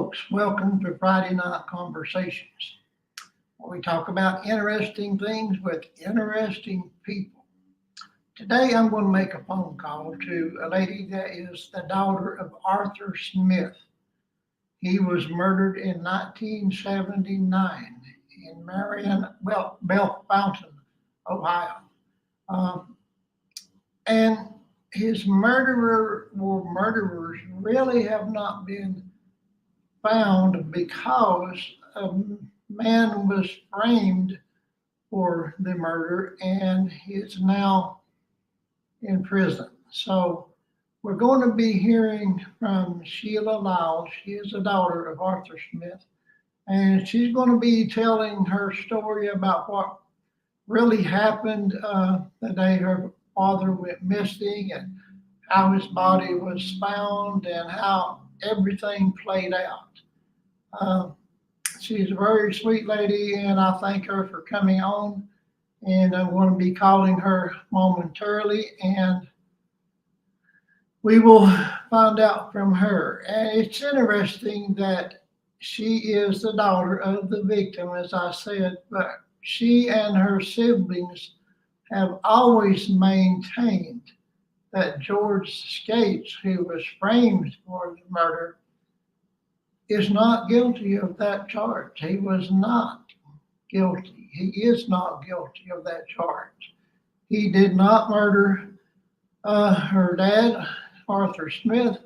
folks. Welcome to Friday Night Conversations, where we talk about interesting things with interesting people. Today, I'm going to make a phone call to a lady that is the daughter of Arthur Smith. He was murdered in 1979 in Bell Fountain, Ohio. Um, and his murderers really have not been found because a man was framed for the murder and is now in prison. So we're going to be hearing from Sheila Lile. She is the daughter of Arthur Smith, and she's going to be telling her story about what really happened the day her father went missing and how his body was found and how everything played out. Uh, she's a very sweet lady, and I thank her for coming on. And I'm going to be calling her momentarily, and we will find out from her. And it's interesting that she is the daughter of the victim, as I said, but she and her siblings have always maintained that George Skates, who was framed for the murder, is not guilty of that charge. He was not guilty. He is not guilty of that charge. He did not murder her dad, Arthur Smith,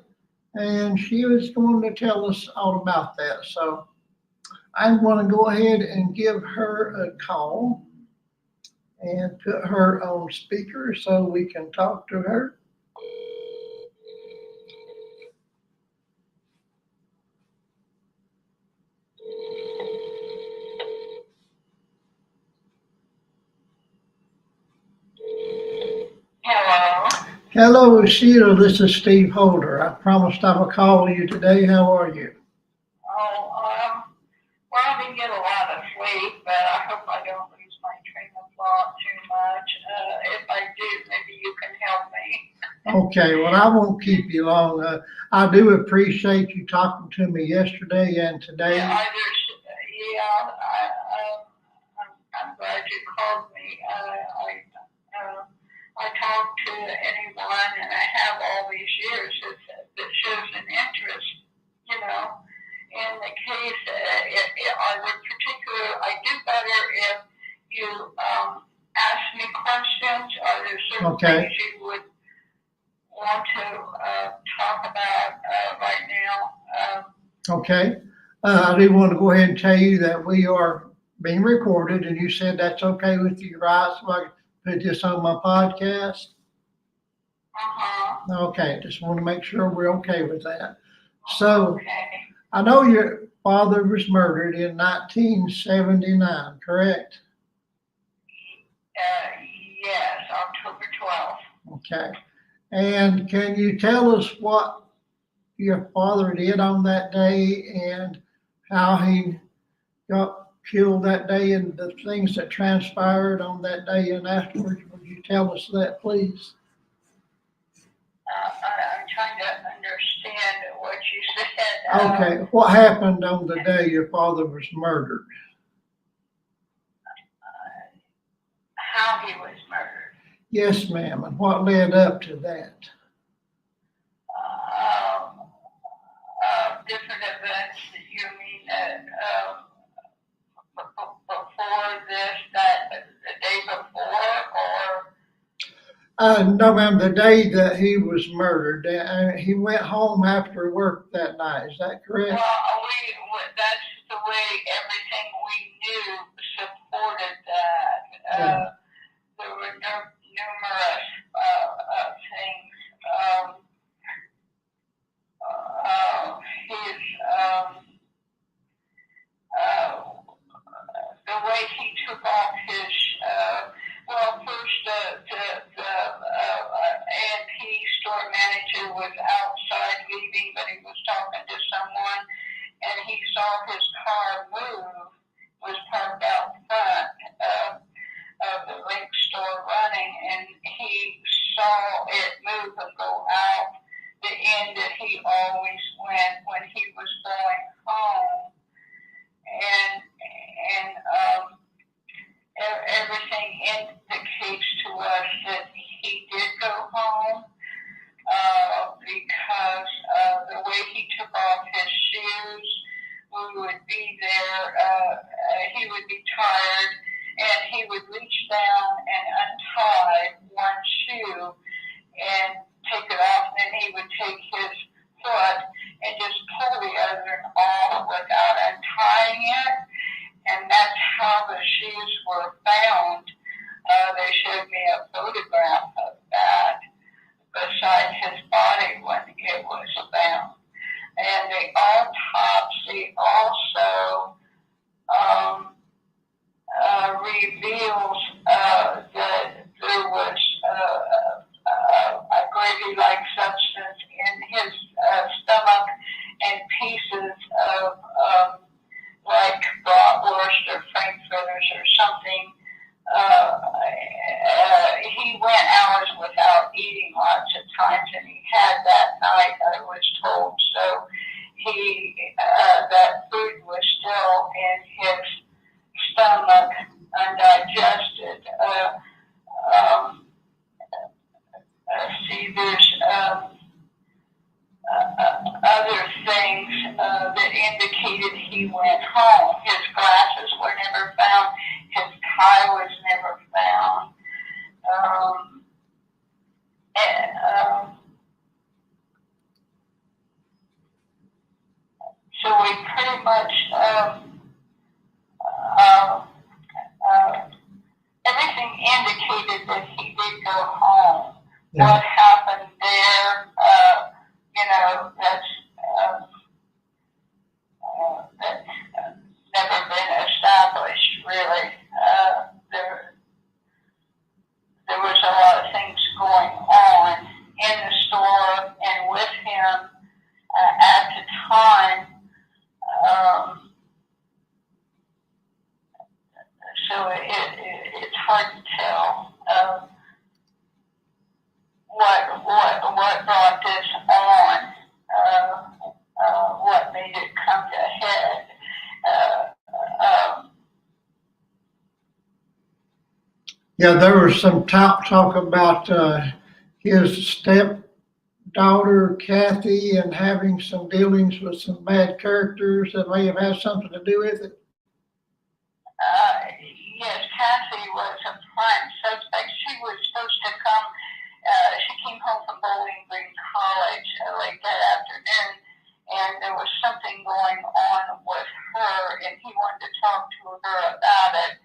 and she was going to tell us all about that. So I'm going to go ahead and give her a call and put her on speaker so we can talk to her. Hello. Hello, Sheila. This is Steve Holder. I promised I would call you today. How are you? Well, I didn't get a lot of sleep, but I hope I don't lose my train of thought too much. If I do, maybe you can help me. Okay, well, I won't keep you long. I do appreciate you talking to me yesterday and today. I'm glad you called me. I talk to anyone, and I have all these years that shows an interest, in the case. I do better if you ask me questions. Are there certain things you would want to talk about right now? Okay. I do want to go ahead and tell you that we are being recorded, and you said that's okay with you, right? So I can put this on my podcast. Okay, just want to make sure we're okay with that. So I know your father was murdered in 1979, correct? Yes, October 12th. Okay. And can you tell us what your father did on that day and how he got killed that day and the things that transpired on that day and afterwards? Would you tell us that, please? I'm trying to understand what you said. Okay, what happened on the day your father was murdered? How he was murdered? Yes, ma'am, and what led up to that? Different events. You mean before this, the day before, or? No, ma'am, the day that he was murdered. He went home after work that night. Is that correct? Well, that's the way everything we knew supported that. There were numerous things. The way he took off his, first the A&P store manager was outside leaving, but he was talking to someone, and he saw his car move, was parked out front of the link store running, and he saw it move and go out the end that he always went when he was going home. indicates to us that he did go home because the way he took off his shoes, we would be there, he would be tired, and he would reach down and untie one shoe and take it off, and then he would take his foot and just pull the other off without untying it, and that's how the shoes were found. They showed me a photograph of that beside his body when it was found. And the autopsy also reveals that there was a gravy-like substance in his stomach and pieces of like bratwurst or frankfurters or something. He went hours without eating lots of times, and he had that night, I was told. So that food was still in his stomach, undigested. See, there's other things that indicated he went home. His glasses were never found. His tie was never found. So we pretty much everything indicated that he did go home. Yeah. What happened there, that's never been established, really. There was a lot of things going on in the store and with him at the time. So it's hard to tell what brought this on, what made it come to head. Yeah, there was some talk about his stepdaughter, Kathy, and having some dealings with some bad characters that may have had something to do with it. Yes, Kathy was a prime suspect. She was supposed to come, she came home from Bowling Green College late that afternoon, and there was something going on with her, and he wanted to talk to her about it.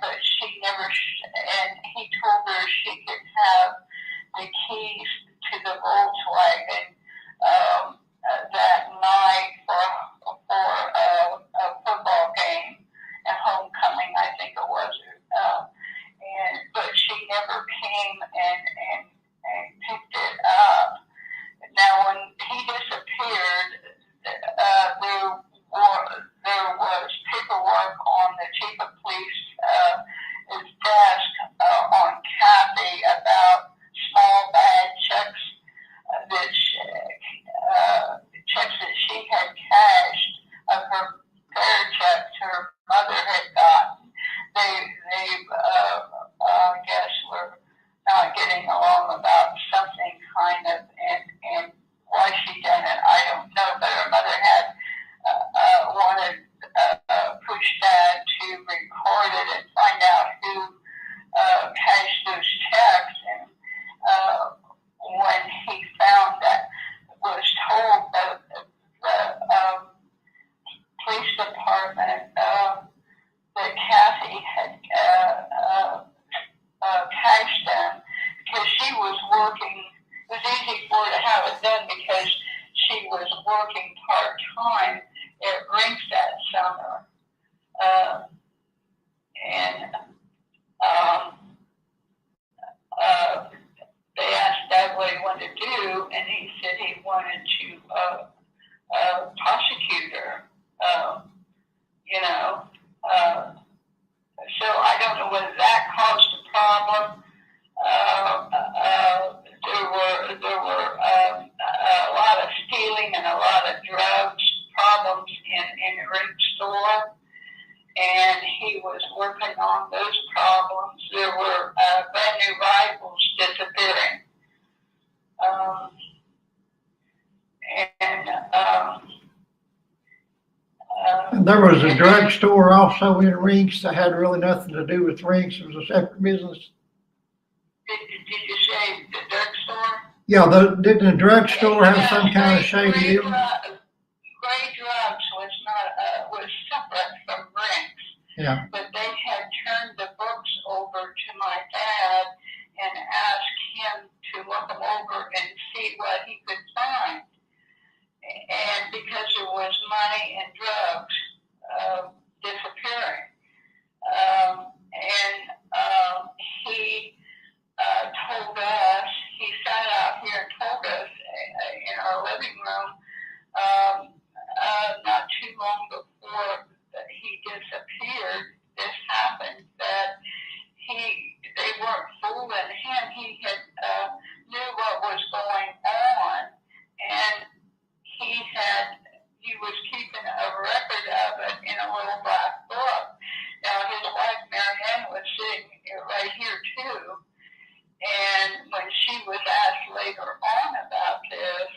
But she never, and he told her she could have the keys to the Volkswagen that night for a football game, a homecoming, I think it was. But she never came and picked it up. Now, when he disappeared, there was paperwork on the chief of police's desk on Kathy about small bad checks checks that she had cashed of her fair checks her mother had gotten. They I guess were not getting along about something kind of, and why she done it, I don't know, but her mother had wanted push dad to record it and find out who cashed those checks, and when he found that, was told that the police department that Kathy had cashed them because she was working. It was easy for her to have it done because she was working part-time at Rinks that summer. They asked Dad what he wanted to do, and he said he wanted to prosecute her, so I don't know whether that caused a problem. There were a lot of stealing and a lot of drugs problems in the Rinks store. and he was working on those problems. There were brand new rivals disappearing. And And there was a drugstore also in Rinks that had really nothing to do with Rinks. It was a separate business. Did you say the drugstore? Yeah, didn't the drugstore have some kind of shady deal? Gray Drugs was separate from Rinks. Yeah. But they had turned the books over to my dad and asked him to look them over and see what he could find. And because there was money and drugs disappearing. He told us, he sat out here and told us in our living room not too long before he disappeared, this happened, that they weren't fooling him. He had knew what was going on, and he was keeping a record of it in a little black book. Now his wife Marianne was sitting right here too, and when she was asked later on about this,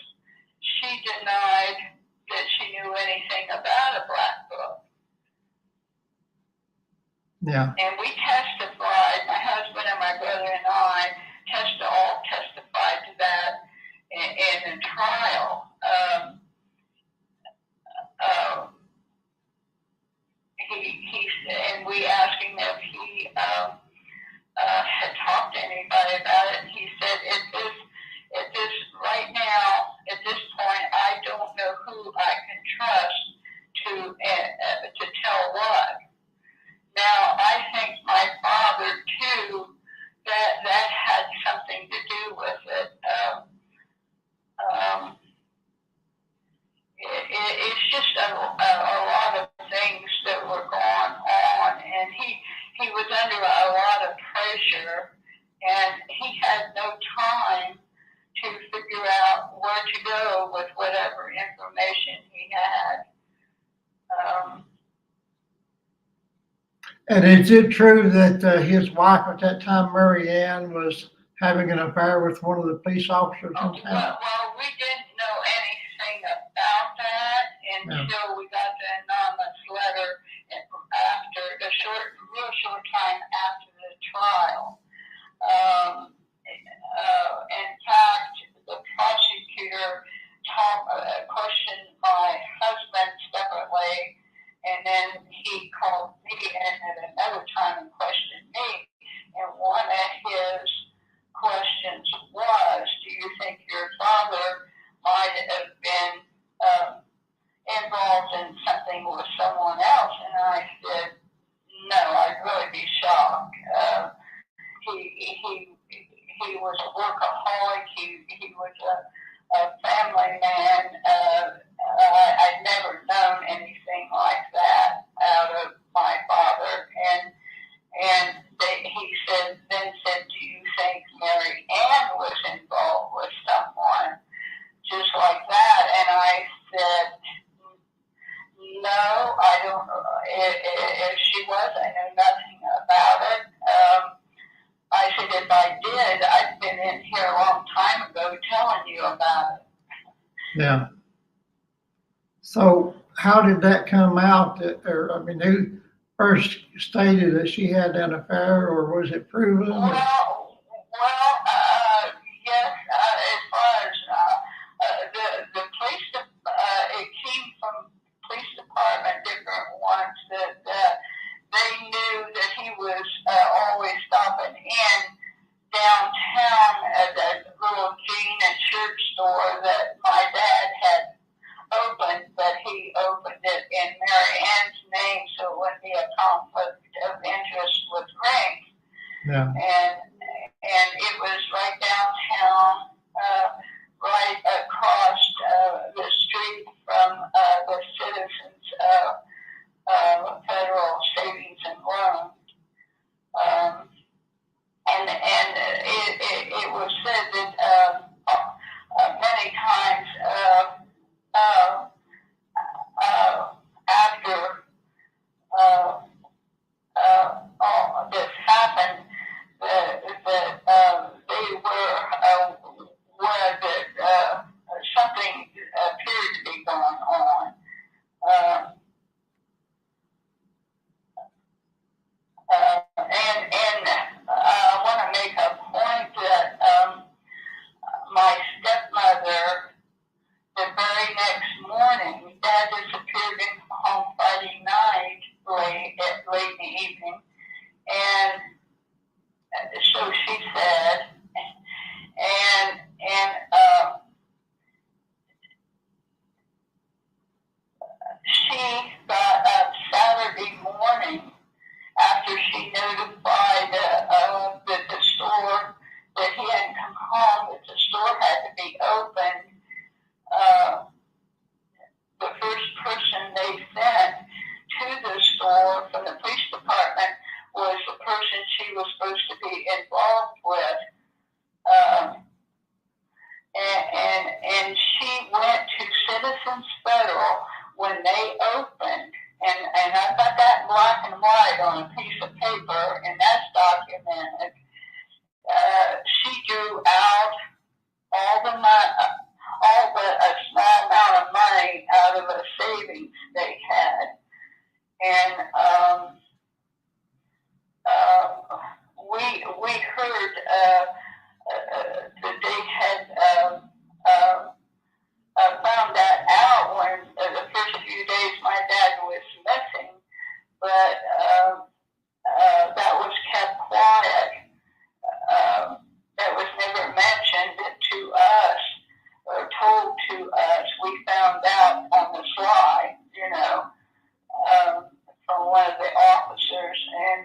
she denied that she knew anything about a black book. Yeah. And we testified, my husband and my brother and I all testified to that in the trial. And we asked him if he had talked to anybody about it, and he said, right now, at this point, I don't know who I can trust to tell what. Now, I think my father too, that had something to do with it. It's just a lot of things that were going on, and he was under a lot of pressure, and he had no time to figure out where to go with whatever information he had. And is it true that his wife at that time, Mary Ann, was having an affair with one of the police officers in town? Well, we didn't know anything about that until we got the anonymous letter after real short time after the trial. In fact, the prosecutor questioned my husband separately, and then he called me in at another time and questioned me. And one of his questions was, do you think your father might have been involved in something with someone else? And I said, no, I'd really be shocked. He was a workaholic. He was a family man. I'd never known anything like that out of my father. And he said, do you think Mary Ann was involved with someone just like that? And I said, no, I don't know. If she was, I know nothing about it. I said, if I did, I'd been in here a long time ago telling you about it. Yeah. So how did that come out? Who first stated that she had an affair, or was it proven? Well, yes, as far as the police, it came from police department, different ones that they knew that he was always stopping in downtown at that little jean and shirt store that my dad had opened, but he opened it in Mary Ann's name, so it wouldn't be a conflict of interest with Ring. Yeah. And it was right downtown, right across the street from the Citizens Federal Savings and Loan. And it was said that many times after evening. And so she said, and she got up Saturday morning after she notified the store that he hadn't come home, that the store had to be open. The first person they sent to the store from the police department was the person she was supposed to be involved with. And she went to Citizens Federal when they opened, and I've got that in black and white on a piece of paper, and that's documented. She drew out all but a small amount of money out of a savings they had, and we heard that they had found that out when the first few days my dad was missing, but that was kept quiet. That was never mentioned to us or told to us. We found out on the sly, from one of the officers. And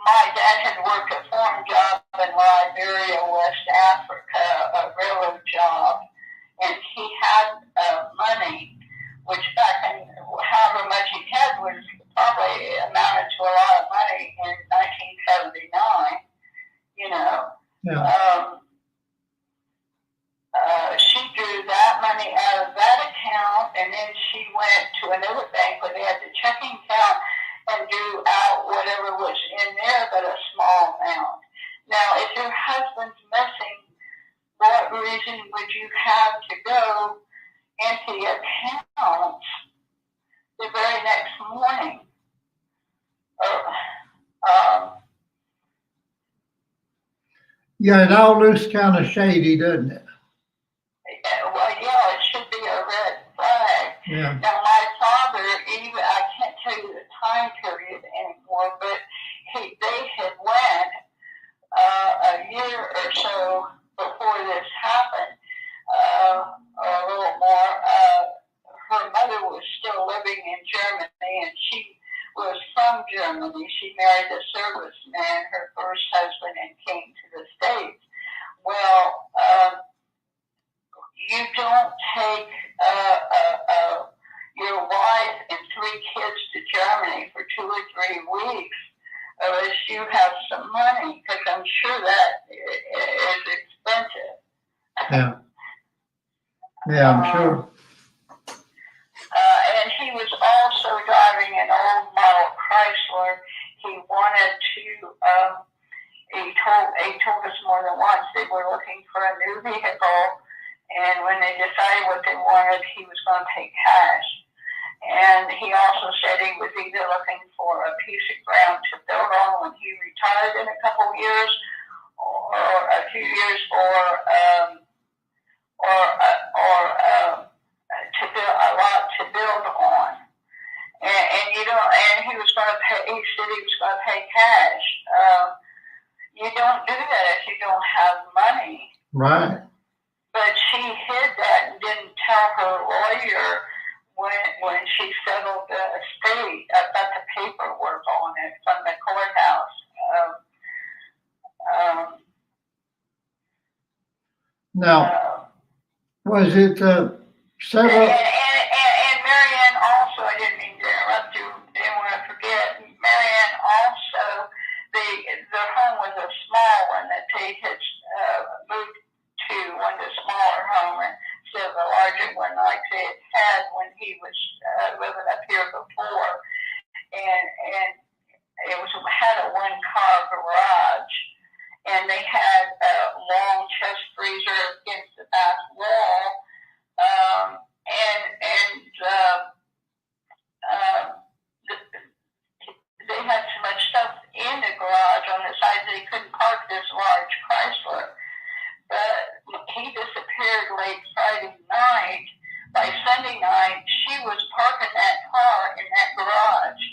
my dad had worked a farm job in Liberia, West Africa, a railroad job, and he had money, which back in however much he had was probably amounted to a lot of money in 1979, Yeah. She drew that money out of that account, and then she went to another bank where they had the checking account and drew out whatever was in there, but a small amount. Now, if your husband's missing, what reason would you have to go empty accounts the very next morning? Yeah, it all looks kind of shady, doesn't it? Well, yeah, it should be a red flag. Yeah. Now, my father, even I can't tell you the time period anymore, but they had went a year or so before this happened, or a little more. Her mother was still living in Germany, and she was from Germany. She married a serviceman, her first husband, and came to the States. Well, you don't take your wife and 3 kids to Germany for 2 or 3 weeks unless you have some money, because I'm sure that is expensive. Yeah. Yeah, I'm sure. And he was also driving an old model Chrysler. He wanted to, he told us more than once they were looking for a new vehicle, and when they decided what they wanted, he was going to pay cash. And he also said he was either looking for a piece of ground to build on when he retired in a couple of years, or a few years, or to build a lot to build on. And and he was going to pay. He said he was going to pay cash. You don't do that if you don't have money. Right. But she hid that and didn't tell her lawyer when she settled the estate. I've got the paperwork on it from the courthouse. Now, was it several? And Marianne also, I didn't mean to interrupt you, didn't want to forget, Marianne also, the home was a small one that they had moved to, one of the smaller home instead of the larger one like they had when he was living up here before. And it had a 1-car garage, and they had a long chest freezer against the back wall. They had so much stuff in the garage on the side they couldn't park this large Chrysler. But he disappeared late Friday night. By Sunday night, she was parking that car in that garage.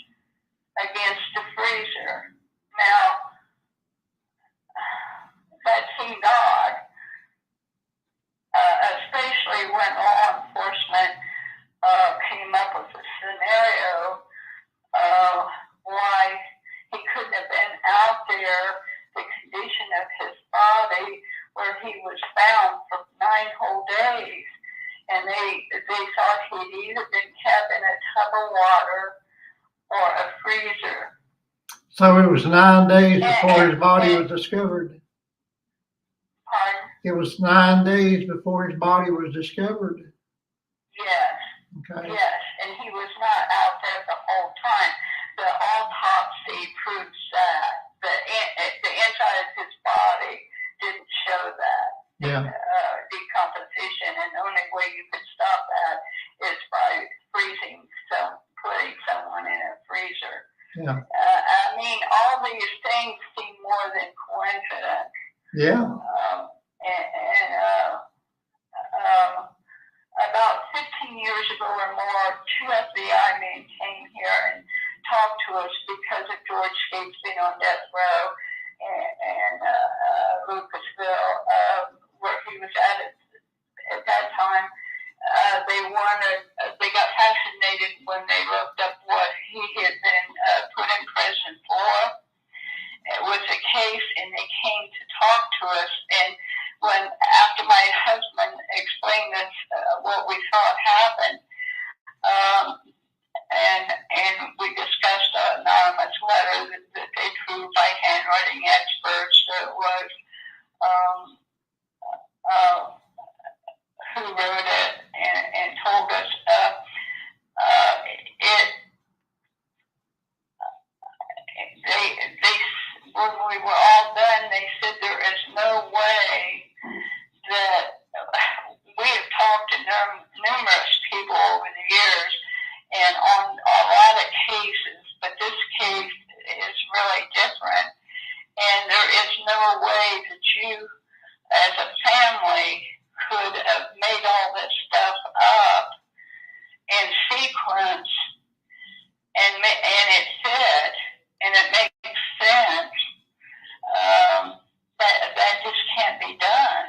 or a freezer. So it was 9 days before his body was discovered. Pardon? It was 9 days before his body was discovered. Yes. Okay. Yes, and he was not out there the whole time. The autopsy proves that. The inside of his body didn't show that. Yeah. Decomposition, and the only way you could stop that is by putting someone in a freezer. Yeah. I mean, all these things seem more than coincidence. Yeah. About 15 years ago or more, 2 FBI men came here and talked to us because of George Skate's being on death row and Lucasville, where he was at that time. They got fascinated when they looked up what he had been put in prison for. It was a case, and they came to talk to us. And after my husband explained this, what we thought happened, and we discussed an anonymous letter that they proved by handwriting experts that was who wrote it and told us when we were all done, they said there is no way that we have talked to numerous people over the years and on a lot of cases, but this case is really different. And there is no way that you, as a family, could have made all this stuff up in sequence and it fit and it makes sense. That just can't be done.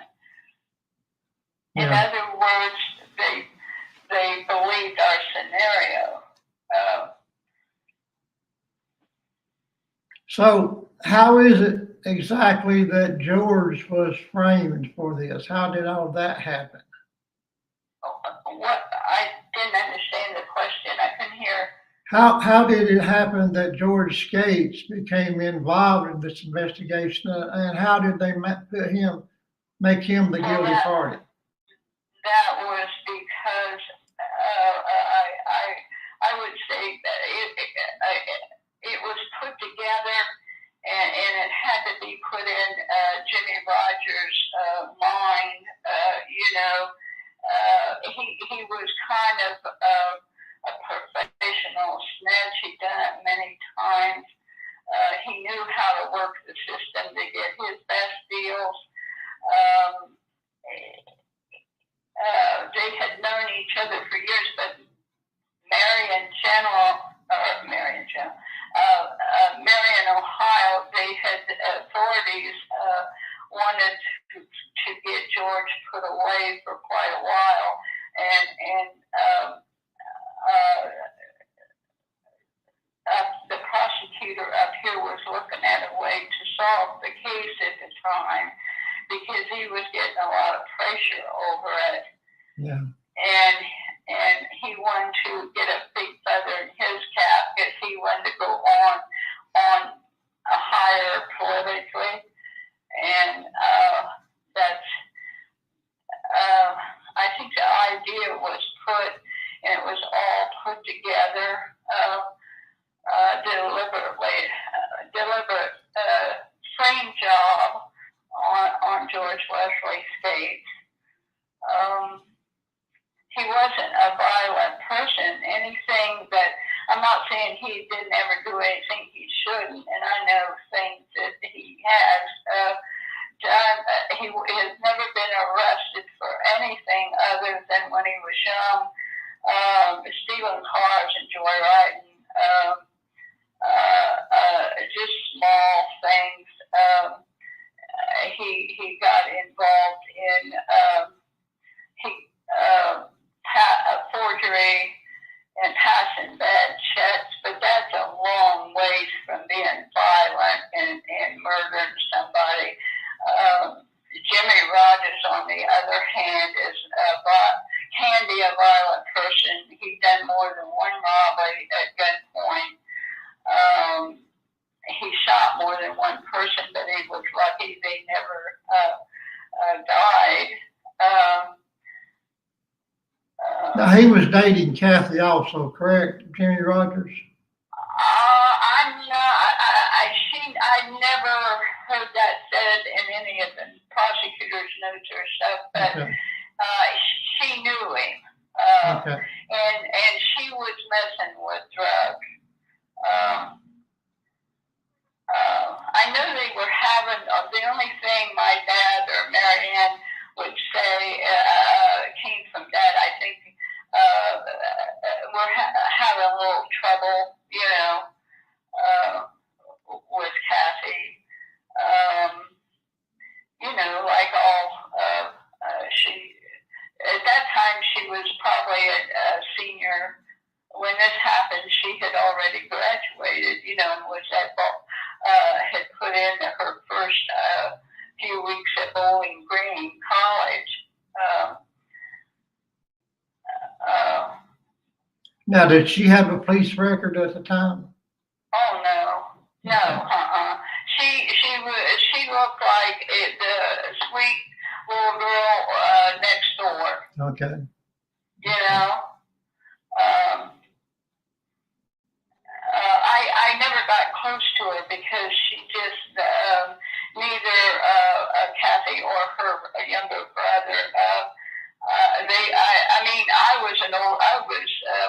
In other words, they believed our scenario. So how is it exactly that George was framed for this? How did all that happen? What? I didn't understand the question. I couldn't hear. How did it happen that George Skates became involved in this investigation, and how did they make him the guilty party? That was because I would say that it was put together and it had to be put in Jimmy Rogers' mind. He was kind of a professional snitch. He'd done it many times. He knew how to work the system to get his best deals. They had known each other for years, but Marion, Ohio, they had authorities wanted to get George put away for quite a while, and the prosecutor up here was looking at a way to solve the case at the time because he was getting a lot of pressure over it. Yeah. And he wanted to get a big feather in his cap because he wanted to go on a higher politically. And I think the idea was it was all put together deliberate frame job on George Wesley Skates. He wasn't a violent person. Anything that, I'm not saying he didn't ever do anything he shouldn't, and I know things that he has done. He has never been arrested for anything other than when he was young, stealing cars and joyriding, just small things. He got involved in forgery and passing bad checks, but that's a long ways from being violent and murdering somebody. Jimmy Rogers, on the other hand, can be a violent person. He's done more than one robbery at gunpoint. he was dating Kathy also, correct, Jimmy Rogers? I'm not, I never heard that said in any of the prosecutor's notes or stuff, but Okay, she knew him. okay, And she was messing with drugs. Um, I know they were having, the only thing my dad or Marianne would say came from that. I think we're having a little trouble, with Kathy. Like all, she, at that time she was probably a senior. When this happened, she had already graduated, and was had put in her first few weeks at Bowling Green College. Now, did she have a police record at the time? Oh no, She looked like the sweet little girl next door. Okay, I never got close to her because she just neither Kathy or her younger brother.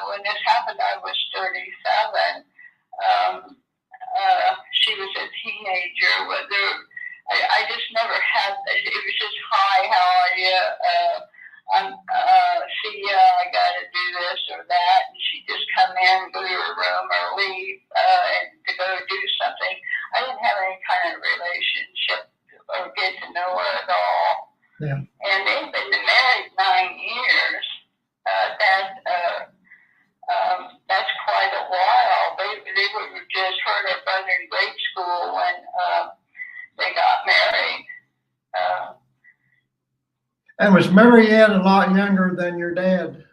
When this happened, I was 37. She was a teenager. I just never had. It was just hi, how are you? See ya. I got to do this or that, and she'd just come in, go to her room, or leave, and to go do something. I didn't have any kind of relationship or get to know her at all. yeah. And they've been married 9 years. That's quite a while. They were just her and her brother in grade school when they got married. And was Marianne a lot younger than your dad?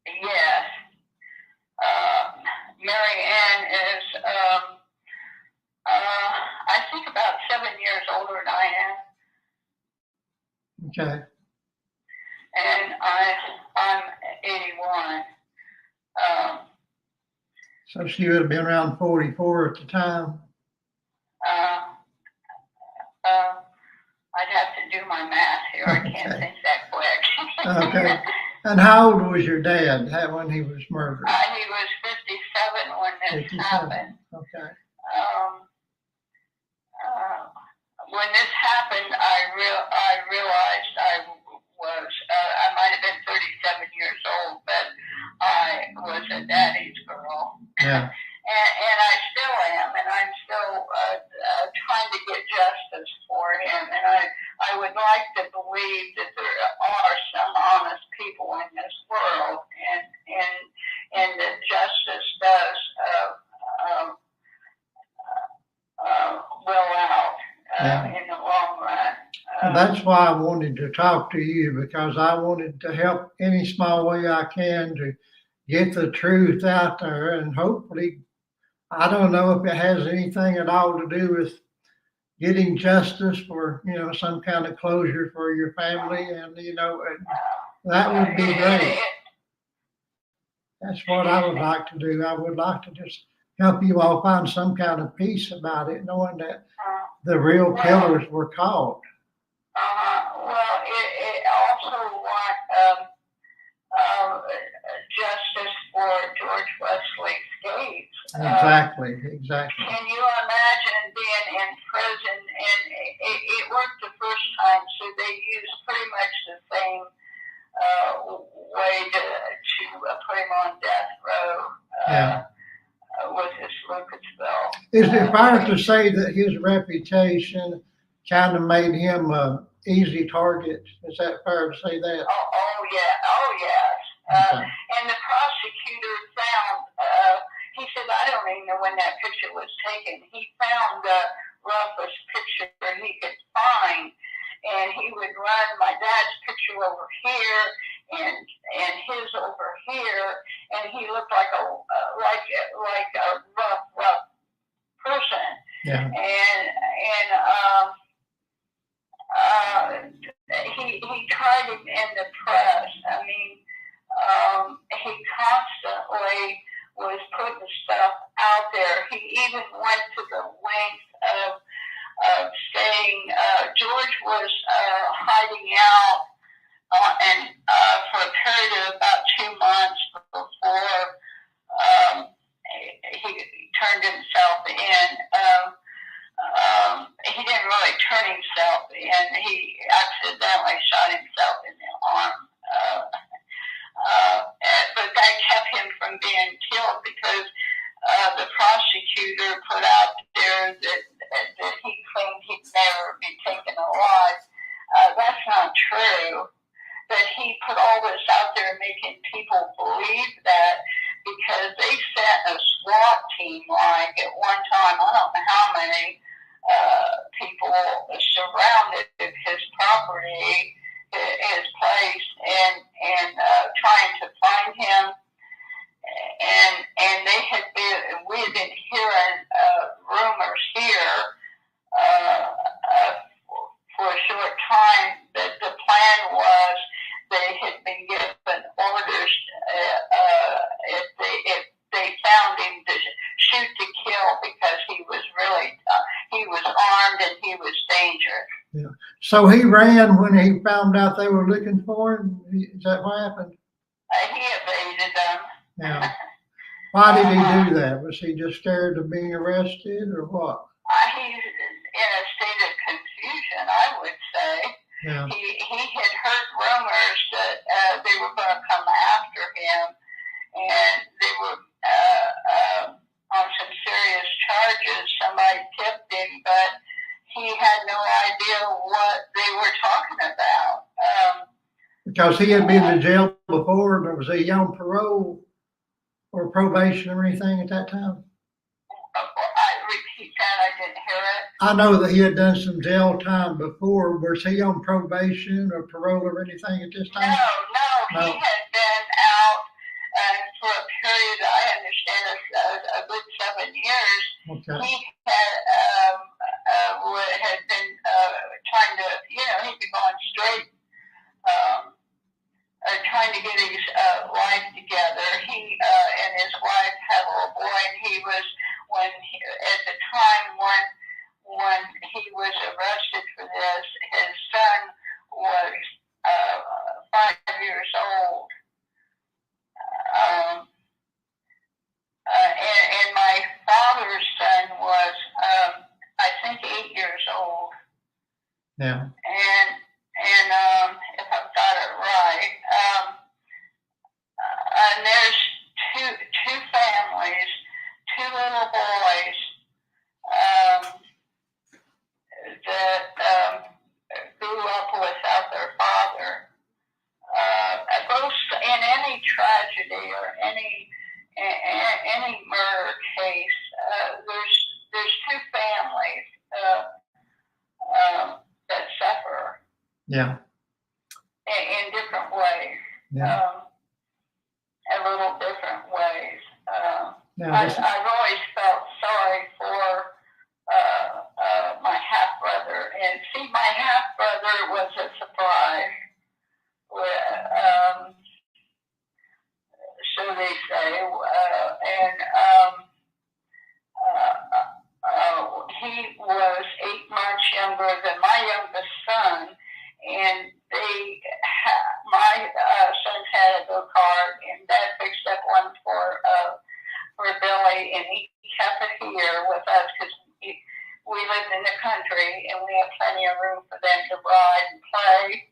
Yes. Mary Ann is, I think about 7 years older than I am. Okay. And I'm 81. So she would have been around 44 at the time. I'd have to do my math here. I can't think that quick. Okay. And how old was your dad when he was murdered? He was 57 when this 57. happened. Okay. When this happened, I realized I might have been 37 years old, but I was a daddy's girl. Yeah. And I still am, and I'm still trying to get justice for him. And I would like to believe that there are some honest people in this world, and that justice does will out in the long run. And that's why I wanted to talk to you, because I wanted to help any small way I can to get the truth out there, and hopefully, I don't know if it has anything at all to do with getting justice for, some kind of closure for your family, and, that would be great. That's what I would like to do. I would like to just help you all find some kind of peace about it, knowing that the real killers were caught. Well, it also want justice for George Wesley Gates. Exactly. Can you imagine being in prison? And it worked the first time, so they used pretty much the same way to put him on death row. With his Lucasville. Is it fair to say that his reputation kind of made him an easy target? Is that fair to say that? Oh yes. Okay. And the prosecutor found, he said, I don't even know when that picture was taken. He found the roughest picture he could find, and he would run my dad's picture over here and his over here, and he looked like a rough person. Yeah. And he tried him in the press. I mean, he constantly was putting stuff out there. He even went to the length of saying George was hiding out for a period of about 2 months before he turned himself in. He didn't really turn himself in. He accidentally shot himself in the arm. But that kept him from being killed because the prosecutor put out there that he claimed he'd never be taken alive. That's not true. But he put all this out there making people believe that because they sent a SWAT team, like at one time, I don't know how many people surrounded his property, his place, and trying to find him. And we had been hearing rumors here for a short time that the plan was they had been given orders if they found him to shoot to kill because he was really he was armed and he was dangerous. Yeah. So he ran when he found out they were looking for him. Is that what happened? He evaded them. Yeah. Why did he do that? Was he just scared of being arrested or what? He's in a state of confusion, I would say. Yeah. He had heard rumors that they were going to come after him, and they were on some serious charges. Somebody tipped him, but he had no idea what they were talking about. Because he had been to jail before, or was he on parole or probation or anything at that time? I repeat that, I didn't hear it. I know that he had done some jail time before. Was he on probation or parole or anything at this time? No. He had been out for a period, I understand, a good 7 years. Okay. He had been trying to, he'd been going straight, trying to get his life together. He and his wife had a little boy, and he was, at the time when he was arrested for this, his son was 5 years old. And my father's son was, I think, 8 years old. Yeah. And if I've got it right, and there's two families, two little boys that grew up without their father. Both in any tragedy or any murder case, there's two families that suffer. Yeah. In different ways. Yeah. In little different ways. Yeah, I've always felt sorry for my half brother, and see, my half brother was a surprise. So they say, he was 8 months younger than my youngest son, and my sons had a go-kart, and Dad fixed up one for Billy, and he kept it here with us because we lived in the country, and we had plenty of room for them to ride and play.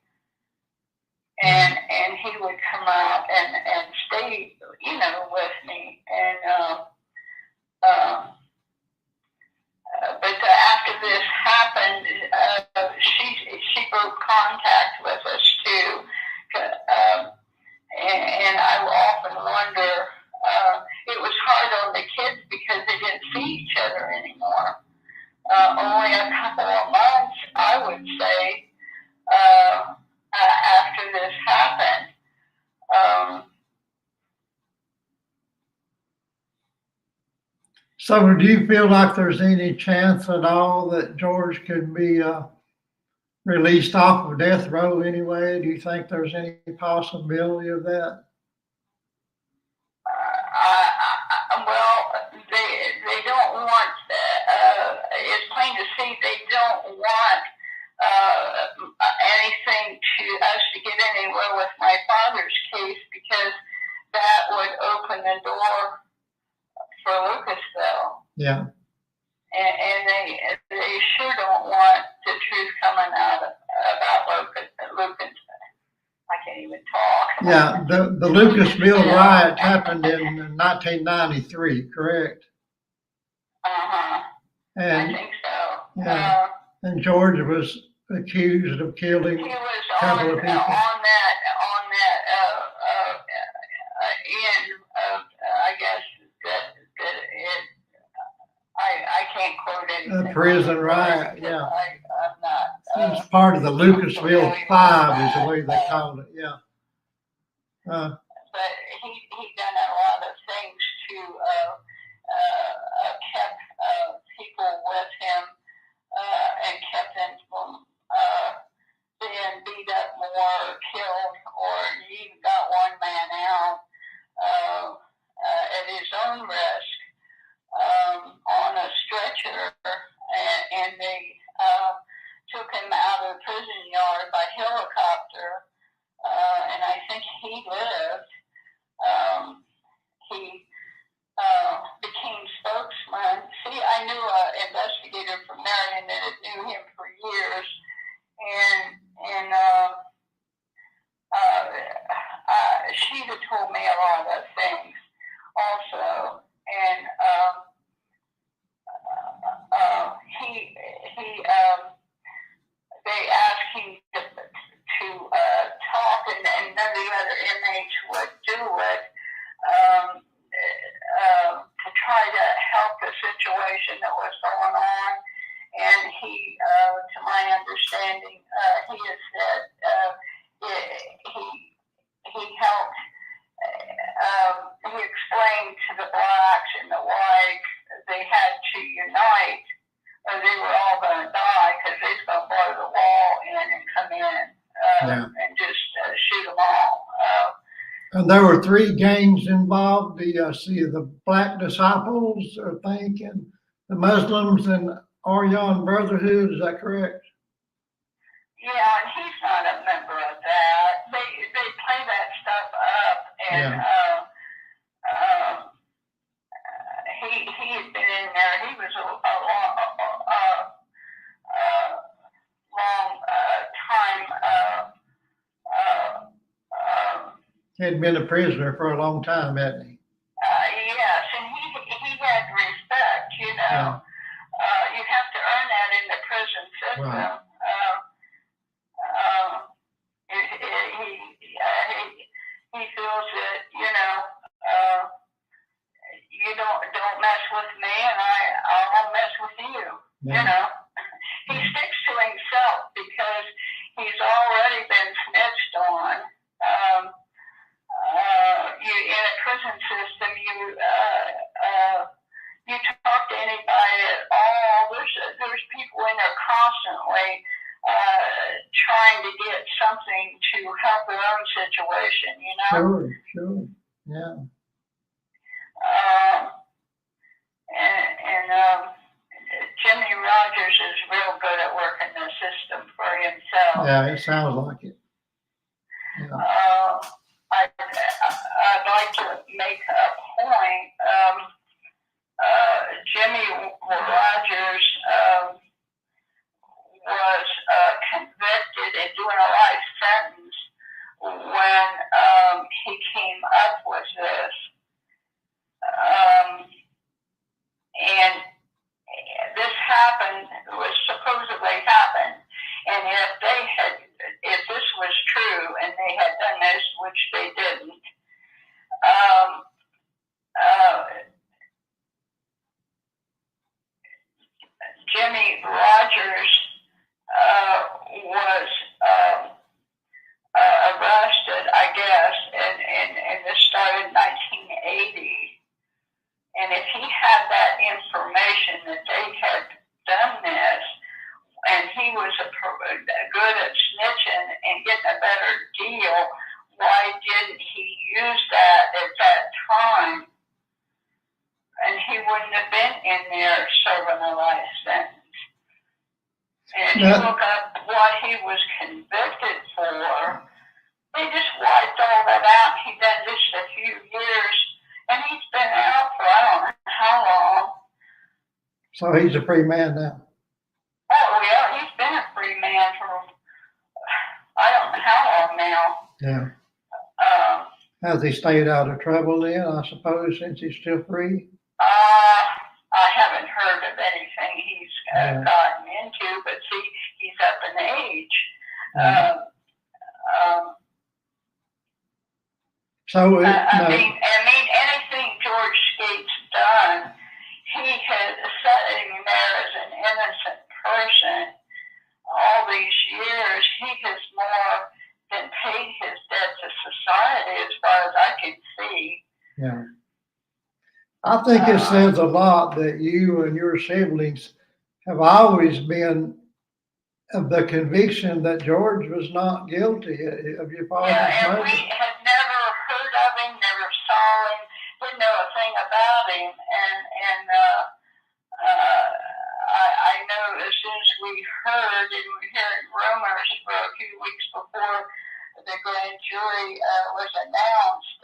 And he would come out and stay, with me. And but after this happened, she broke contact with us too. And I often wonder, it was hard on the kids because they didn't see each other anymore. Only a couple of months, I would say, after this happened. So do you feel like there's any chance at all that George could be released off of death row anyway? Do you think there's any possibility of that? they don't want, it's plain to see they don't want anything to us to get anywhere with my father's case, because that would open the door for Lucasville. Yeah. And they sure don't want the truth coming out about Lucas. I can't even talk. Yeah, the Lucasville riot happened in 1993, correct? Uh-huh. I And think so. yeah, and George was accused of killing He was a couple of people. on that end of, I guess that it. I can't quote anything. A prison riot, yeah. I'm not. It's part of the Lucasville Five, is the way they called it. Yeah. But he done a lot of things to kept people with him and kept them from being beat up more, or killed, or he even got one man out at his own risk on a stretcher, and they took him out of the prison yard by helicopter, and I think he lived. He became spokesman. See, I knew an investigator from Marion that had knew him for years, and she had told me a lot of things also, and they asked him to talk, and none of the other inmates would do it, to try to help the situation that was going on. And he, to my understanding, he has said he helped. He explained to the blacks and the whites they had to unite, or they were all going to die, because they was going to blow the wall in and come in and just shoot them all. And there were 3 gangs involved. The Black Disciples, I think, and the Muslims and Aryan Brotherhood. Is that correct? Yeah, and he's not a member of that. They play that stuff up, and he had been in there. He was a long time. He had been a prisoner for a long time, hadn't he? Yes, and he had respect. You know, you have to earn that in the prison system. Right. He feels that, you know, you don't mess with me, and I won't mess with you. Yeah. You know, he sticks to himself because he's already been snitched on. You in a prison system, you talk to anybody at all. There's people in there constantly trying to get something to help their own situation, you know? Sure, yeah. Jimmy Rogers is real good at working the system for himself. Yeah, it sounds like it. Yeah. I'd like to make a point. Jimmy Rogers was convicted and doing a life sentence when he came up with this. And this was supposedly happened. And if this was true and they had done this, which they didn't, Jimmy Rogers was arrested, I guess, and this started in 1980. And if he had that information that they had done this, and he was good at snitching and getting a better deal, why didn't he use that at that time? And he wouldn't have been in there serving a life sentence. And if you Now, look up what he was convicted for, they just wiped all that out. He's done just a few years, and he's been out for I don't know how long. so he's a free man now. Oh, yeah, he's been a free man for I don't know how long now. Yeah. Um, Has he stayed out of trouble then, I suppose, since he's still free? I haven't heard of anything he's Yeah. gotten into, but see, he's up in age. Yeah. So, I no, mean, anything George Skate's done, he has sitting there as an innocent person all these years. He has more than paid his debt to society, as far as I can see. yeah. I think it says a lot that you and your siblings have always been of the conviction that George was not guilty of your father's Yeah, and murder. we had never heard of him, never saw him, didn't know a thing about him, and I know as soon as we heard, and we heard rumors for a few weeks before the grand jury was announced,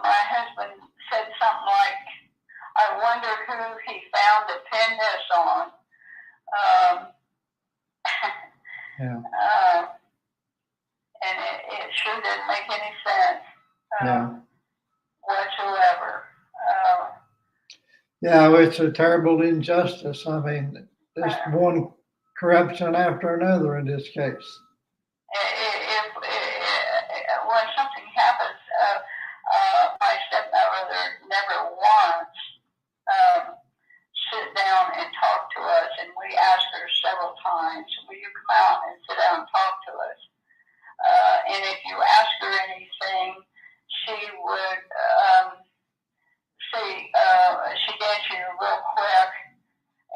my husband said something like, I wonder who he found to pin this on. Yeah. And it sure didn't make any sense Yeah. whatsoever. Yeah, it's a terrible injustice. I mean, there's one corruption after another in this case. If when something happens, my stepmother never once sit down and talk to us, and we asked her several times, will you come out and sit down and talk to us? And if you ask her anything, she would say, she'd answer you real quick,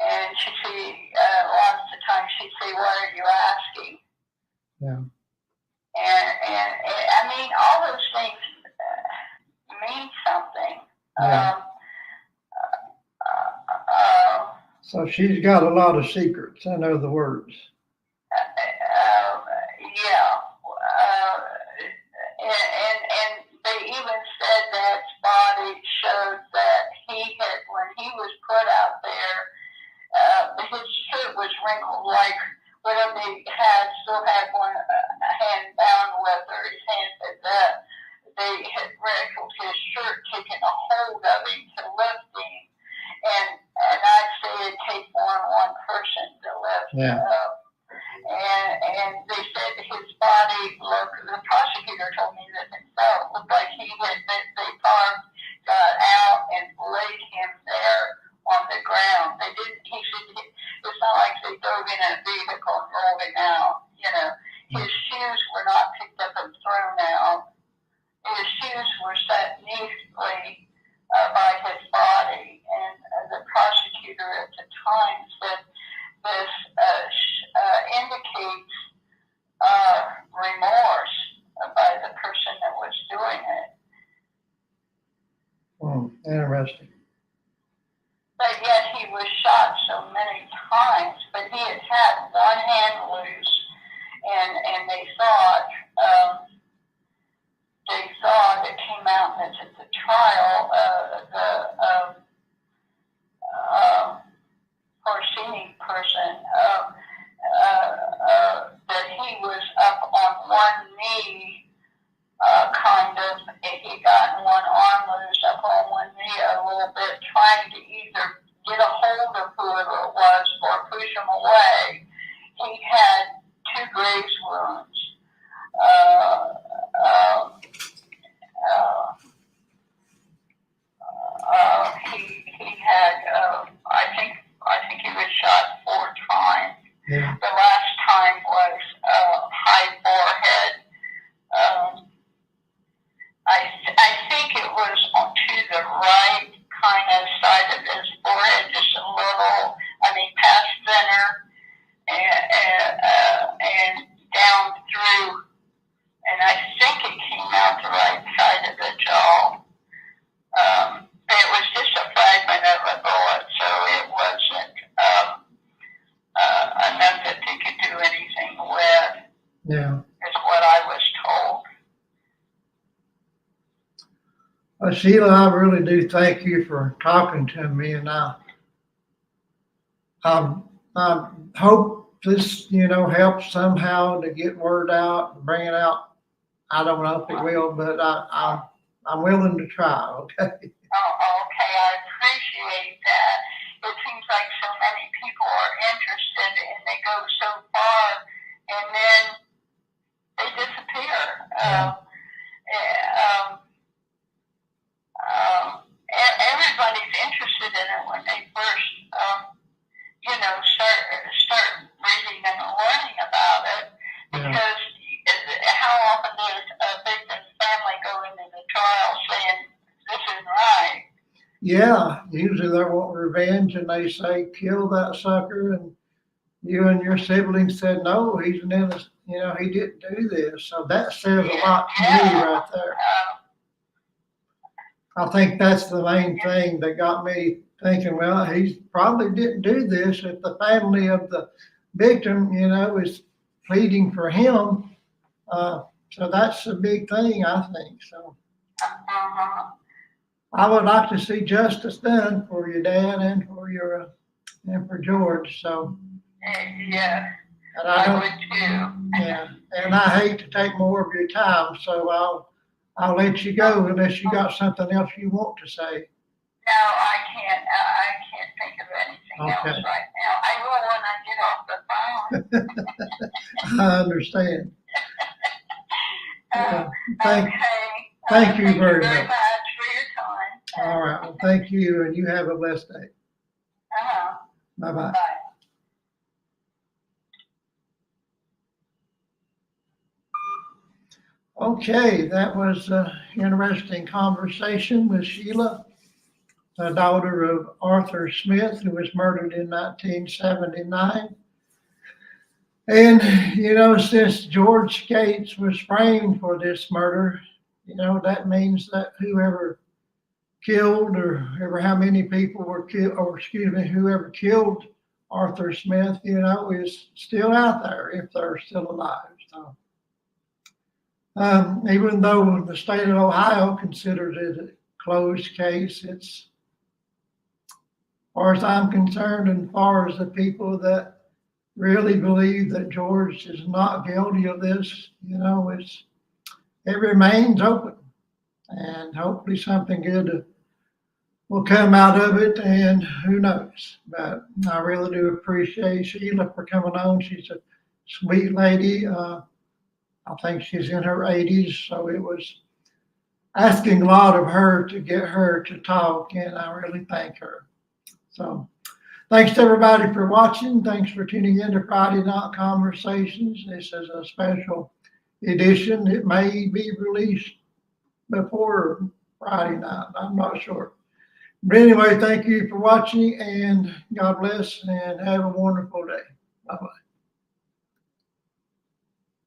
and she'd say, lots of times she'd say, what are you asking? Yeah. And I mean, all those things mean something. Yeah. So she's got a lot of secrets, in other words. Yeah. And they even said that body showed that he had, when he was put out there, his shirt was wrinkled like whatever he had, still had one hand bound with, or his hand at that. They had wrinkled his shirt, taken a hold of him to lift him. And I'd say it'd take more than one person to lift him up. And they said his body looked, the prosecutor told me that himself looked like they got out and laid him there on the ground. They didn't, he said, it's not like they drove in a vehicle and rolled him out, you know. His shoes were not picked up and thrown out. His shoes were set neatly by his body, and the prosecutor at the time said this indicates remorse by the person that was doing it. Interesting. But yet he was shot so many times, but he had had one hand loose, and they thought it came out at the trial, foreseeing person, that he was up on one knee, kind of, he got one arm loose up on one knee a little bit, trying to either get a hold of whoever it was or push him away. He had 2 graze wounds. He had, I think he was shot 4 times. Yeah. The last time was high forehead. I think it was to the right kind of side of his forehead, just a little, past center and down through. And I think it came out the right side of the jaw. Well, Sheila, I really do thank you for talking to me, and I hope this, helps somehow to get word out, bring it out. I don't know if it will, but I'm willing to try. Okay. Oh, okay, I appreciate that. It seems like so many people are interested and they go so far and then they disappear. Yeah. Everybody's interested in it when they first, start reading and learning about it. Yeah. Because how often does a victim's family go into the trial saying this isn't right? Yeah, usually they want revenge and they say, kill that sucker. And you and your siblings said, no, he's an innocent, he didn't do this. So that says a lot to me right there. I think that's the main thing that got me thinking, well, he probably didn't do this. If the family of the victim, is pleading for him. So that's a big thing, I think. So I would like to see justice done for your dad and for George. So yeah, and I would too. Yeah, and I hate to take more of your time, so I'll let you go unless you got something else you want to say. No, I can't. I can't think of anything else right now. I will when I get off the phone. I understand. Okay. Thank you very much much. For your time. All right. Well, thank you, and you have a blessed day. Bye-bye. Bye. Okay, that was an interesting conversation with Sheila, the daughter of Arthur Smith, who was murdered in 1979. And, since George Gates was framed for this murder, that means that whoever killed or ever how many people were killed, or excuse me, whoever killed Arthur Smith, is still out there if they're still alive. So, even though the state of Ohio considers it a closed case, it's, as far as I'm concerned, and as far as the people that really believe that George is not guilty of this, it remains open, and hopefully something good will come out of it, and who knows. But I really do appreciate Sheila for coming on. She's a sweet lady. I think she's in her 80s, so it was asking a lot of her to get her to talk, and I really thank her. So thanks to everybody for watching. Thanks for tuning in to Friday Night Conversations. This is a special edition. It may be released before Friday night. I'm not sure. But anyway, thank you for watching, and God bless, and have a wonderful day. Bye-bye.